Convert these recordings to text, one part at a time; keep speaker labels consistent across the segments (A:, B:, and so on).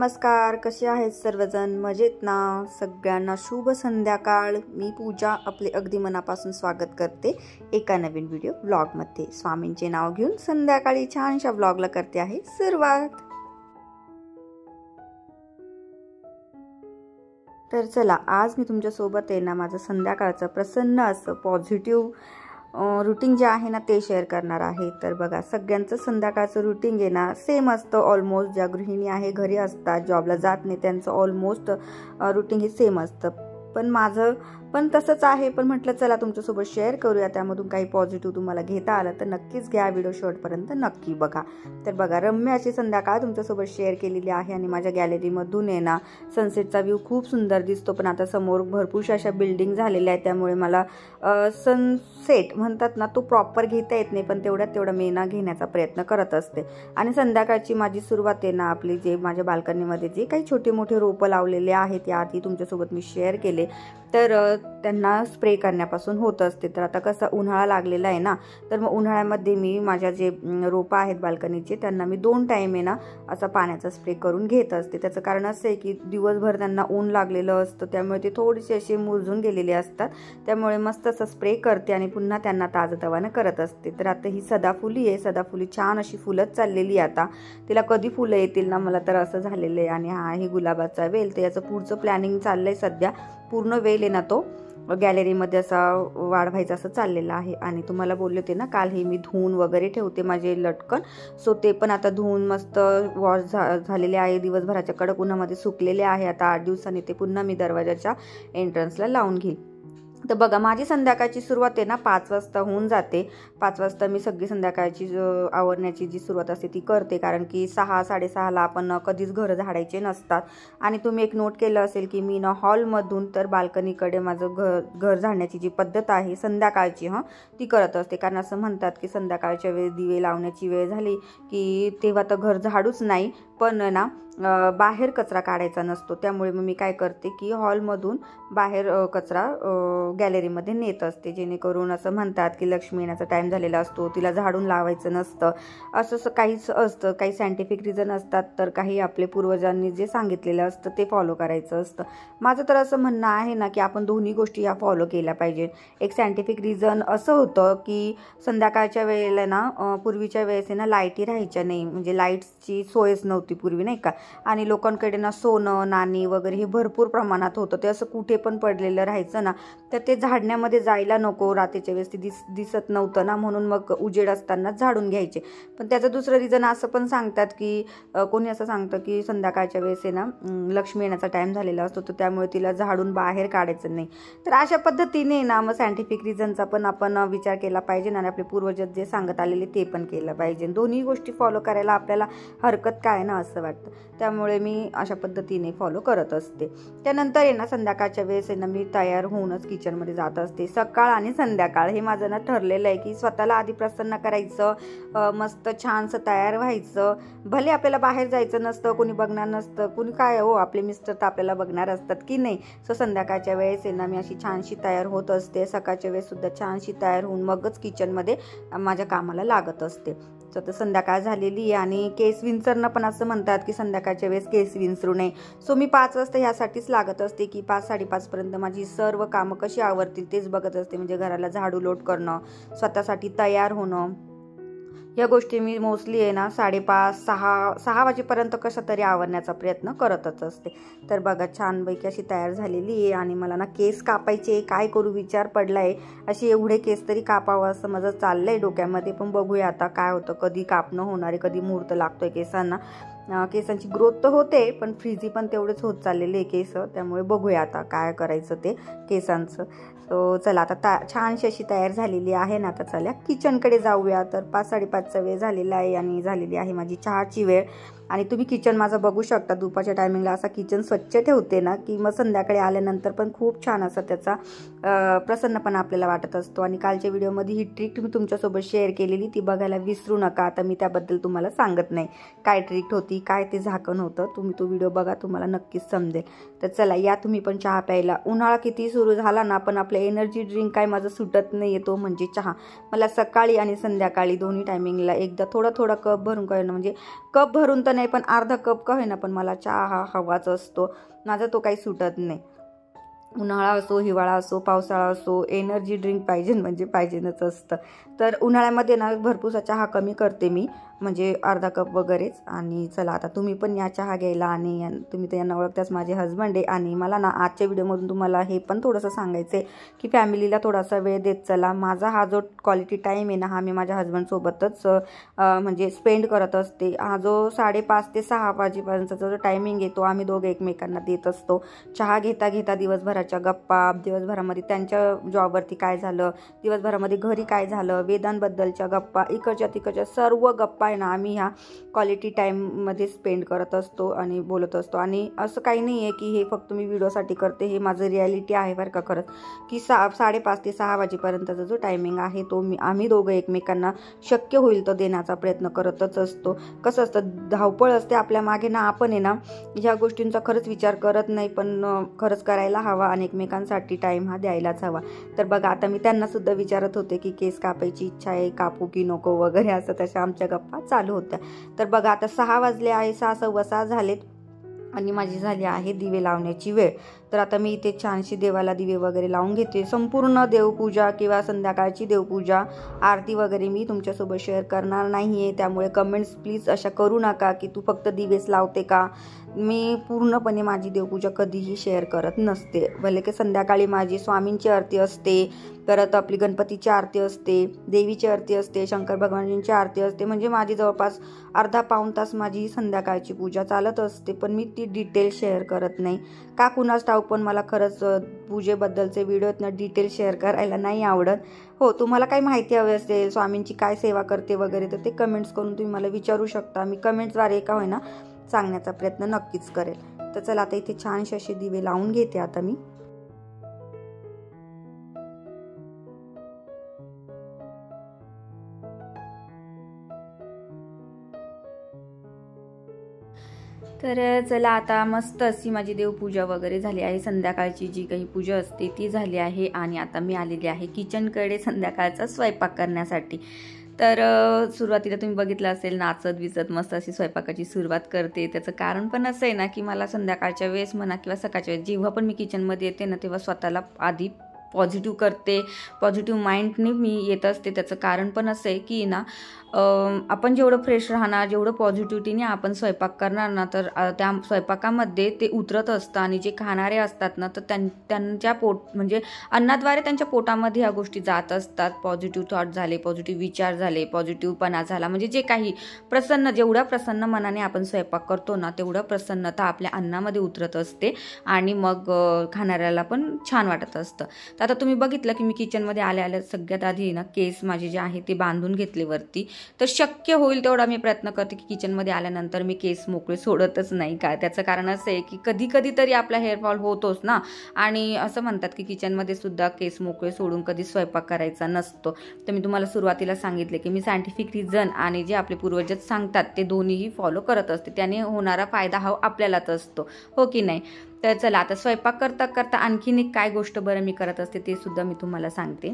A: नमस्कार, कसे आहेत सर्वजण? मजेत ना? सगळ्यांना शुभ संध्याकाळ. मी पूजा आपले अगदी मनापासून स्वागत करते एका नवीन व्हिडिओ व्लॉगमध्ये. स्वामींचे नाव घेऊन संध्याकाळी छानशा व्लॉगला करते आहे सुरुवात. तर चला, आज मी तुमच्यासोबत आहे ना माझं संध्याकाळचं प्रसन्न असं पॉझिटिव्ह रुटीन जे आहे ना ते शेअर करणार आहे. तर बघा, सगळ्यांचं संध्याकाळचं रुटीन आहे ना सेम असतं ऑलमोस्ट. ज्या गृहिणी आहे घरी असतात, जॉबला जात नाही, त्यांचं ऑलमोस्ट रुटीन हे सेम असतं. पण माझं पण तसंच आहे. पण म्हटलं चला तुमच्यासोबत शेअर करूया, त्यामधून काही पॉझिटिव्ह तुम्हाला घेता आलं तर नक्कीच घ्या. व्हिडिओ शेवटपर्यंत नक्की बघा. तर बघा, रम्य अशी संध्याकाळ तुमच्यासोबत शेअर केलेली आहे आणि माझ्या गॅलरीमधून आहे ना सनसेटचा व्ह्यू खूप सुंदर दिसतो. पण आता समोर भरपूरशा अशा बिल्डिंग झालेल्या आहेत, त्यामुळे मला सनसेट म्हणतात ना तो प्रॉपर घेता येत नाही. पण तेवढा मी ना घेण्याचा प्रयत्न करत असते. आणि संध्याकाळची माझी सुरुवात आहे ना आपली जे माझ्या बाल्कनीमध्ये जे काही छोटे मोठे रोपं लावलेले आहेत त्या आधी तुमच्यासोबत मी शेअर केले. तर त्यांना स्प्रे करण्यापासून होत असते. तर आता कसा उन्हाळा लागलेला आहे ना, तर मग उन्हाळ्यामध्ये मी माझ्या जे रोपं आहेत बाल्कनीचे त्यांना मी 2 टाईम आहे ना असा पाण्याचा स्प्रे करून घेत असते. त्याचं कारण असं आहे की दिवसभर त्यांना ऊन लागलेलं असतं, त्यामुळे ते थोडेसे असे मुरझून गेलेले असतात. त्यामुळे मस्त असं स्प्रे करते आणि पुन्हा त्यांना ताजंतवानं करत असते. तर आता ही सदाफुली आहे. सदाफुली छान अशी फुलत चाललेली आहे. आता तिला कधी फुलं येतील ना मला तर असं झालेलं आहे. आणि हा आहे गुलाबाचा वेल. तर याचं पुढचं प्लॅनिंग चाललंय सध्या. पूर्ण वेल आहे ना तो गॅलरीमध्ये असा वाढवायचा असं चाललेला आहे. आणि तुम्हाला बोलले होते ना काल हे मी धुवून वगैरे ठेवते माझे लटकन. सो ते पण आता धुवून मस्त वॉश झालेले आहे. दिवसभराच्या कडक उन्हामध्ये सुकलेले आहे. आता 8 दिवसांनी ते पुन्हा मी दरवाजाच्या एंट्रन्सला लावून घेईन. तर बघा, माझी संध्याकाळची सुरुवात आहे ना 5 वाजता होऊन जाते. 5 वाजता मी सगळी संध्याकाळची आवरण्याची जी सुरुवात असते ती करते. कारण की 6-6:30ला आपण कधीच घरं झाडायचे नसतात. आणि तुम्ही एक नोट केलं असेल की मी ना हॉलमधून तर बाल्कनीकडे माझं घर झाडण्याची जी पद्धत आहे संध्याकाळची ती करत असते. कारण असं म्हणतात की संध्याकाळच्या वेळेस दिवे लावण्याची वेळ झाली की तेव्हा तर घर झाडूच नाही, पण ना बाहेर कचरा काढायचा नसतो. त्यामुळे मग मी काय करते की हॉलमधून बाहेर कचरा गॅलरीमध्ये नेत असते. जेणेकरून असं म्हणतात की लक्ष्मी येण्याचा टाईम झालेला असतो, तिला झाडून लावायचं नसतं. असं काहीच असतं. काही सायंटिफिक रिझन असतात, तर काही आपले पूर्वजांनी जे सांगितलेलं असतं ते फॉलो करायचं असतं. माझं तर असं म्हणणं आहे ना की आपण दोन्ही गोष्टी या फॉलो केल्या पाहिजे. एक सायंटिफिक रिझन असं होतं की संध्याकाळच्या वेळेला ना पूर्वीच्या वेळेस ना लाईटी राहायच्या नाही, म्हणजे लाईट्सची सोयच नव्हती पूर्वी, नाही का. आणि लोकांकडे ना सोनं नाणी वगैरे हे भरपूर प्रमाणात होतं. ते असं कुठे पण पडलेलं राहायचं ना, तर ते झाडण्यामध्ये जायला नको. रात्रीच्या वेळेस ते दिसत नव्हतं ना, म्हणून मग उजेड असताना झाडून घ्यायचे. पण त्याचं दुसरं रिझन असं पण सांगतात की कोणी असं सांगतं की संध्याकाळच्या वेळेस आहे ना लक्ष्मी येण्याचा टाईम झालेला असतो, तर त्यामुळे तिला झाडून बाहेर काढायचं नाही. तर अशा पद्धतीने ना मग सायंटिफिक रिझनचा पण आपण विचार केला पाहिजे आणि आपले पूर्वज जे सांगत आलेले ते पण केलं पाहिजे. दोन्ही गोष्टी फॉलो करायला आपल्याला हरकत काय ना असं वाटतं. त्यामुळे मी अशा पद्धतीने फॉलो करत असते. त्यानंतर आहे ना संध्याकाळच्या वेळेस आहे ना मी तयार होऊनच किचनमध्ये जात असते. सकाळ आणि संध्याकाळ हे माझं ना ठरलेलं आहे की स्वतःला आधी प्रसन्न करायचं, मस्त छानसं तयार व्हायचं. भले आपल्याला बाहेर जायचं नसतं, कोणी बघणार नसतं, कोणी काय हो आपले मिस्टर तर आपल्याला बघणार असतात की नाही. सो संध्याकाळच्या वेळेस आहे ना मी अशी छानशी तयार होत असते. सकाळच्या वेळेस सुद्धा छानशी तयार होऊन मगच किचनमध्ये माझ्या कामाला लागत असते. तर संध्याकाळ झालेली आहे आणि केस विंचरणं पण असं म्हणतात की संध्याकाळच्या वेळेस केस विंचरू नये. सो मी 5 वाजता ह्यासाठीच लागत असते की 5-5:30पर्यंत माझी सर्व कामं कशी आवरतील तेच बघत असते. म्हणजे घराला झाडू लोट करणं, स्वतःसाठी तयार होणं, या गोष्टी मी मोस्टली आहे ना 5:30-6 वाजेपर्यंत कशा तरी आवरण्याचा प्रयत्न करतच असते. तर बघा, छानपैकी अशी तयार झालेली आहे. आणि मला ना केस कापायचे, काय करू विचार पडलाय. असे एवढे केस तरी कापावं असं माझं चाललंय डोक्यामध्ये. पण बघूया आता काय होतं, कधी कापणं होणार आहे, कधी मुहूर्त लागतोय केसांना. केसांची ग्रोथ तर होते पण फ्रीजी पण तेवढेच होत चाललेले आहे केस. त्यामुळे बघूया आता काय करायचं ते केसांचं. सो चला, आता छानशी अशी तयार झालेली आहे ना. आता चला किचनकडे जाऊया. तर 5-5:30चा वेळ झालेला आहे आणि झालेली आहे माझी चहाची वेळ. आणि तुम्ही किचन माझं बघू शकता. दुपारच्या टायमिंगला असा किचन स्वच्छ ठेवते ना की मग संध्याकाळी आल्यानंतर पण खूप छान असं त्याचा प्रसन्नपणा आपल्याला वाटत असतो. आणि कालच्या व्हिडिओमध्ये ही ट्रिक मी तुमच्यासोबत शेअर केलेली, ती बघायला विसरू नका. आता मी त्याबद्दल तुम्हाला सांगत नाही काय ट्रिक होती, काय ते झाकण होतं. तुम्ही तो व्हिडिओ बघा, तुम्हाला नक्कीच समजेल. तर चला या तुम्ही पण चहा प्यायला. उन्हाळा किती सुरू झाला ना, पण आपलं एनर्जी ड्रिंक काय माझं सुटत नाही आहे, तो म्हणजे चहा. मला सकाळी आणि संध्याकाळी दोन्ही टायमिंगला एकदा थोडा कप भरून करणं, म्हणजे कप भरून तर नाही, पण अर्धा कप का होईना, पण मला चहा हा हवाच असतो. माझा तो काही सुटत नाही. उन्हाळा असो, हिवाळा असो, पावसाळा असो, एनर्जी ड्रिंक पाहिजे म्हणजे पाहिजेच असतं. तर उन्हाळ्यामध्ये ना भरपूरसा चहा कमी करते मी, म्हणजे अर्धा कप वगैरेच. आणि चला आता तुम्ही पण या चहा घ्यायला. आणि तुम्ही तर यांना ओळखताच, माझे हजबंड आहे. आणि मला ना आजच्या व्हिडिओमधून तुम्हाला हे पण थोडंसं सांगायचं आहे की फॅमिलीला थोडासा वेळ देत चला. माझा हा जो क्वालिटी टाईम आहे ना, हा मी माझ्या हजबंडसोबतच म्हणजे स्पेंड करत असते. हा जो 5:30 ते 6 वाजेपर्यंतचा जो टायमिंग आहे तो आम्ही दोघे एकमेकांना देत असतो. चहा घेता घेता दिवसभराच्या गप्पा, दिवसभरामध्ये त्यांच्या जॉबवरती काय झालं, दिवसभरामध्ये घरी काय झालं, वेदांबद्दलच्या गप्पा, इकडच्या तिकडच्या सर्व गप्पा आहे ना आम्ही ह्या क्वालिटी टाईममध्ये स्पेंड करत असतो आणि बोलत असतो. आणि असं काही नाही आहे की हे फक्त मी व्हिडिओसाठी करते, हे माझं रिॲलिटी आहे बरं का खरंच, की 5:30 ते 6 वाजेपर्यंतचा जो टायमिंग आहे तो आम्ही दोघं एकमेकांना शक्य होईल तो देण्याचा प्रयत्न करतच असतो. कसं असतं, धावपळ असते आपल्या मागे ना, आपण आहे ना ह्या गोष्टींचा खरंच विचार करत नाही, पण खरंच करायला हवा आणि एकमेकांसाठी टाईम हा द्यायलाच हवा. तर बघा आता मी त्यांना सुद्धा विचारत होते की केस कापायची इच्छा आहे, कापू की नको वगैरे, असं तशा आमच्या गप्पा चालू होत्या. तर बघा आता 6 वाजले आहे, 6 सव्वा 6 झालेत आणि माझी झाली आहे दिवे लावण्याची वेळ. तर आता मी इथे छानशी देवाला दिवे वगैरे लावून घेते. संपूर्ण देवपूजा किंवा संध्याकाळची देवपूजा, आरती वगैरे मी तुमच्यासोबत शेअर करणार नाही आहे. त्यामुळे कमेंट्स प्लीज अशा करू नका की तू फक्त दिवेच लावते का. मी पूर्णपणे माझी देवपूजा कधीही शेअर करत नसते. भले की संध्याकाळी माझी स्वामींची आरती असते, परत आपली गणपतीची आरती असते, देवीची आरती असते, शंकर भगवानांची आरती असते. म्हणजे माझी जवळपास अर्धा पाऊण तास माझी संध्याकाळची पूजा चालत असते, पण मी ती डिटेल शेअर करत नाही का कुणास ठाऊक. पण मला खरंच पूजेबद्दलचे व्हिडिओत डिटेल शेअर करायला नाही आवडत. हो, तुम्हाला काही माहिती हवी असेल स्वामींची काय सेवा करते वगैरे, तर ते कमेंट्स करून तुम्ही मला विचारू शकता. मी कमेंट्सद्वारे का होईना सांगण्याचा प्रयत्न नक्कीच करेल. तर चला आता इथे छानसे असे दिवे लावून घेते आता मी. तर चला आता मस्त अशी माझी देवपूजा वगैरे झाली आहे. संध्याकाळची जी काही पूजा असते ती झाली आहे आणि आता मी आलेली आहे किचनकडे संध्याकाळचा स्वयंपाक करण्यासाठी. तर सुरुवातीला तुम्ही बघितलं असेल नाचत विचत मस्त अशी स्वयंपाकाची सुरुवात करते. त्याचं कारण पण असं आहे ना की मला संध्याकाळच्या वेळेस म्हणा किंवा सकाळच्या वेळेस जेव्हा पण मी किचनमध्ये येते ना, तेव्हा स्वतःला आधी पॉझिटिव्ह करते, पॉझिटिव्ह माइंडने मी येत असते. त्याचं कारण पण असं आहे की ना आपण जेवढं फ्रेश राहणार, जेवढं पॉझिटिव्हिटीने आपण स्वयंपाक करणार ना, तर त्या स्वयंपाकामध्ये ते उतरत असतं. आणि जे खाणारे असतात ना, तर त्यांच्या म्हणजे अन्नाद्वारे त्यांच्या पोटामध्ये ह्या गोष्टी जात असतात. पॉझिटिव्ह थॉट झाले, पॉझिटिव्ह विचार झाले, पॉझिटिव्हपणा झाला, म्हणजे जे काही जेवढ्या प्रसन्न मनाने आपण स्वयंपाक करतो ना, तेवढं प्रसन्नता आपल्या अन्नामध्ये उतरत असते आणि मग खाणाऱ्याला पण छान वाटत असतं. तर आता तुम्ही बघितलं की मी किचनमध्ये आल्या सगळ्यात आधी ना केस माझे जे आहे ते बांधून घेतले वरती. तर शक्य होईल तेवढा मी प्रयत्न करते की किचनमध्ये आल्यानंतर मी केस मोकळे सोडतच नाही. का त्याचं कारण असं आहे की कधी कधी तरी आपला हेअरफॉल होतोच ना, आणि असं म्हणतात की किचनमध्ये सुद्धा केस मोकळे सोडून कधी स्वयंपाक करायचा नसतो. तर मी तुम्हाला सुरुवातीला सांगितले की मी सायंटिफिक रिझन आणि जे आपले पूर्वजच सांगतात ते दोन्हीही फॉलो करत असते. त्याने होणारा फायदा हा आपल्यालाच असतो, हो की नाही. तर चला आता स्वयंपाक करता करता आणखीन एक काय गोष्ट बरं मी करत असते ते सुद्धा मी तुम्हाला सांगते.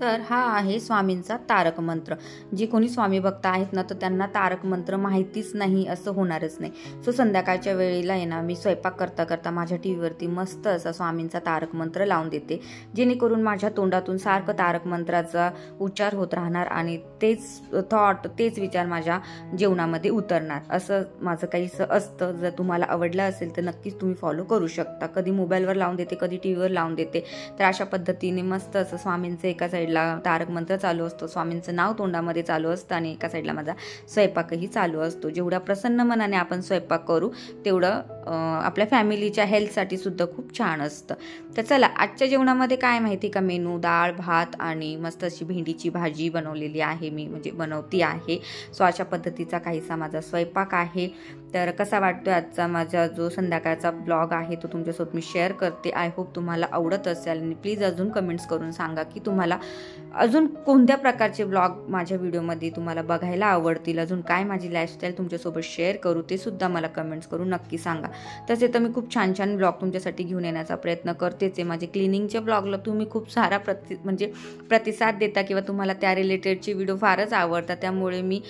A: तर हा आहे स्वामींचा तारक मंत्र. जे कोणी स्वामी भक्त आहेत ना, तर त्यांना तारक मंत्र माहितीच नाही असं होणारच नाही. सो संध्याकाळच्या वेळेला आहे ना, मी स्वयंपाक करता करता माझ्या टीव्हीवरती मस्त असा स्वामींचा तारक मंत्र लावून देते, जेणेकरून माझ्या तोंडातून सारखं तारक मंत्राचा उच्चार होत राहणार आणि तेच थॉट, तेच विचार माझ्या जेवणामध्ये उतरणार. असं माझं काहीसं असतं. जर तुम्हाला आवडलं असेल तर नक्कीच तुम्ही फॉलो करू शकता. कधी मोबाईलवर लावून देते, कधी टीव्हीवर लावून देते. तर अशा पद्धतीने मस्त असं स्वामींचं एका साईडला तारक मंत्र चालू असतो, स्वामींचं नाव तोंडामध्ये चालू असतं आणि एका साईडला माझा स्वयंपाकही चालू असतो. जेवढ्या प्रसन्न मनाने आपण स्वयंपाक करू तेवढं आपल्या फॅमिलीच्या हेल्थसाठी सुद्धा खूप छान असतं. तर चला आजच्या जेवणामध्ये काय माहिती का, मेनू डाळ भात आणि मस्त अशी भेंडीची भाजी बनवलेली आहे मी, म्हणजे बनवती आहे. सो अशा पद्धतीचा काहीसा माझा स्वयंपाक आहे. तर कसा वाटतोय आजचा माझा जो संध्याकाळचा ब्लॉग आहे तो तुमच्यासोबत मी शेअर करते. आय होप तुम्हाला आवडत असेल आणि प्लीज अजून कमेंट्स करून सांगा की तुम्हाला अजून कोणत्या प्रकारचे ब्लॉग माझ्या व्हिडिओमध्ये तुम्हाला बघायला आवडतील, अजून काय माझी लाईफस्टाईल तुमच्यासोबत शेअर करू ते सुद्धा मला कमेंट्स करून नक्की सांगा. तसे तर मी खूप छान छान ब्लॉग तुमच्यासाठी घेऊन येण्याचा प्रयत्न करतेच आहे. माझे क्लिनिंगच्या ब्लॉगला तुम्ही खूप सारा प्रतिसाद देता किंवा तुम्हाला त्या रिलेटेडची व्हिडिओ फारच आवडतात, त्यामुळे मी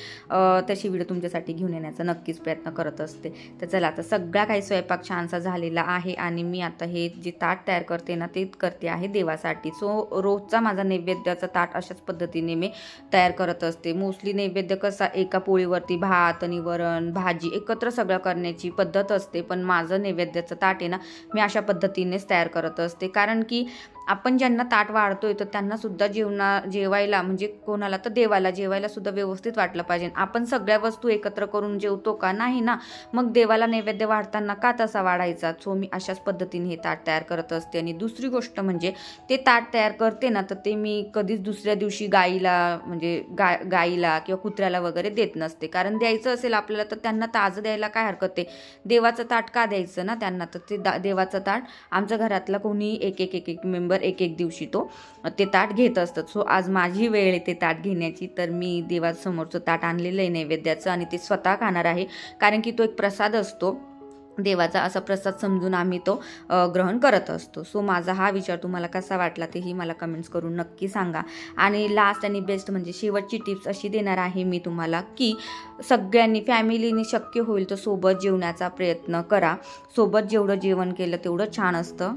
A: तशी व्हिडिओ तुमच्यासाठी घेऊन येण्याचा नक्कीच प्रयत्न करत असते. तर चला, आता सगळा काही स्वयंपाक छानसा झालेला आहे आणि मी आता हे जे ताट तयार करते ना ते करते आहे देवासाठी. सो रोजचा माझा नैवेद्याचा ताट अशाच पद्धतीने मी तयार करत असते. मोस्टली नैवेद्य कसा एका पोळीवरती भात आणि वरण भाजी एकत्र सगळं करण्याची पद्धत असते, पण माझं नैवेद्याचं ताट आहे ना मी अशा पद्धतीनेच तयार करत असते. कारण की आपण ज्यांना ताट वाढतोय तर त्यांना सुद्धा जेवायला म्हणजे कोणाला तर देवाला जेवायला सुद्धा व्यवस्थित वाटलं पाहिजे. आपण सगळ्या वस्तू एकत्र करून जेवतो का? नाही ना. मग देवाला नैवेद्य वाढताना का तसा वाढायचा? सो मी अशाच पद्धतीने हे ताट तयार करत असते. आणि दुसरी गोष्ट म्हणजे ते ताट तयार करते ना तर ते मी कधीच दुसऱ्या दिवशी गाईला म्हणजे गाईला किंवा कुत्र्याला वगैरे देत नसते. कारण द्यायचं असेल आपल्याला तर त्यांना ताजं द्यायला काय हरकत आहे. देवाचं ताट का द्यायचं ना त्यांना? तर ते देवाचं ताट आमच्या घरातला कोणी एक मेंबर एक दिवशी ते ताट घेत असतात. सो आज माझी वेळ आहे ते ताट घेण्याची. तर मी देवासमोरचं ताट आणलेलं आहे नैवेद्याचं आणि ते स्वतः खाणार आहे. कारण की तो एक प्रसाद असतो देवाचा, असा प्रसाद समजून आम्ही तो ग्रहण करत असतो. सो माझा हा विचार तुम्हाला कसा वाटला तेही मला कमेंट्स करून नक्की सांगा. आणि लास्ट आणि बेस्ट म्हणजे शेवटची टिप्स अशी देणार आहे मी तुम्हाला की सगळ्यांनी फॅमिलीने शक्य होईल तर सोबत जेवण्याचा प्रयत्न करा. सोबत जेवढं जेवण केलं तेवढं छान असतं.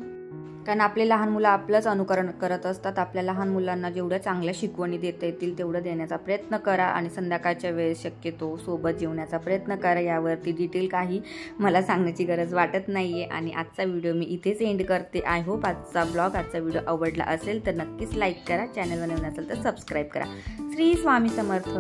A: कारण आपले लहान मुलं आपलंच अनुकरण करत असतात. आपल्या लहान मुलांना जेवढ्या चांगल्या शिकवणी देता येतील तेवढं देण्याचा प्रयत्न करा. आणि संध्याकाळच्या वेळेस शक्यतो सोबत जेवण्याचा प्रयत्न करा. यावरती डिटेल काही मला सांगण्याची गरज वाटत नाही आहे. आणि आजचा व्हिडिओ मी इथेच एंड करते. आय होप आजचा व्हिडिओ आवडला असेल तर नक्कीच लाईक करा. चॅनलवर नवीन असेल तर सबस्क्राईब करा. श्री स्वामी समर्थ.